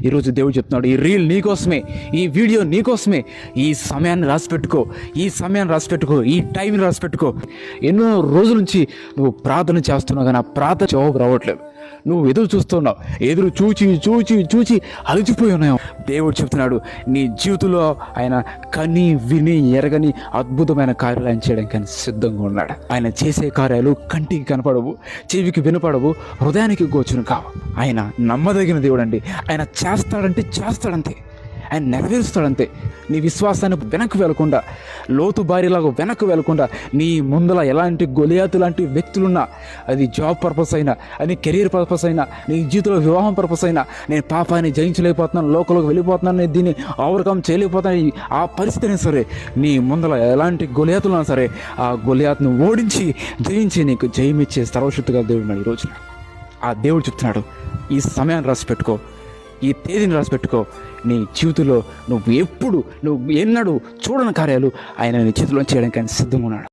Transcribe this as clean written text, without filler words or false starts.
ఈరోజు దేవుడు చెప్తున్నాడు, ఈ రీల్ నీకోసమే, ఈ వీడియో నీకోసమే. ఈ సమయాన్ని రాసిపెట్టుకో, ఈ సమయాన్ని రాసిపెట్టుకో, ఈ టైంని రాసిపెట్టుకో. ఎన్నో రోజుల నుంచి నువ్వు ప్రార్థన చేస్తున్నావు కానీ ఆ ప్రార్థన జవాబు రావట్లేదు. నువ్వు ఎదురు చూస్తున్నావు, ఎదురు చూచి చూచి చూచి అలసిపోయి ఉన్నావు. దేవుడు చెప్తున్నాడు, నీ జీవితంలో ఆయన కని విని ఎరగని అద్భుతమైన కార్యాలు ఆయన చేయడానికి ఆయన సిద్ధంగా ఉన్నాడు. ఆయన చేసే కార్యాలు కంటికి కనపడవు, చెవికి వినపడవు, హృదయానికి గోచరం కావు. ఆయన నమ్మదగిన దేవుడు అండి. ఆయన చేస్తాడంటే చేస్తాడంతే, ఆయన నెరవేరుస్తాడంతే. నీ విశ్వాసాన్ని వెనక్కి వెళ్లకుండా, లోతు బారిలాగా వెనక్కి వెళ్లకుండా, నీ ముందల ఎలాంటి గొలియాతు లాంటి వ్యక్తులున్నా, అది జాబ్ పర్పస్ అయినా, అది కెరీర్ పర్పస్ అయినా, నీ జీవితంలో వివాహం పర్పస్ అయినా, నేను పాపాన్ని జయించలేకపోతున్నాను, లోకంలోకి వెళ్ళిపోతున్నాను, నేను దీన్ని ఓవర్కమ్ చేయలేకపోతున్నాను, ఆ పరిస్థితిని సరే, నీ ముందల ఎలాంటి గొలియాతులున్నా సరే, ఆ గొలియాతును ఓడించి జయించి నీకు జయమిచ్చే సర్వశక్తిగా దేవుడు ఉన్నాడు. ఈ రోజున ఆ దేవుడు చెప్తున్నాడు, ఈ సమయాన్ని రాసి పెట్టుకో, ఈ తేదీని రాసిపెట్టుకో. నీ జీవితంలో నువ్వు ఎన్నడూ చూడని కార్యాలు ఆయన నీ చేతిలో చేయడానికి ఆయన సిద్ధంగా ఉన్నాడు.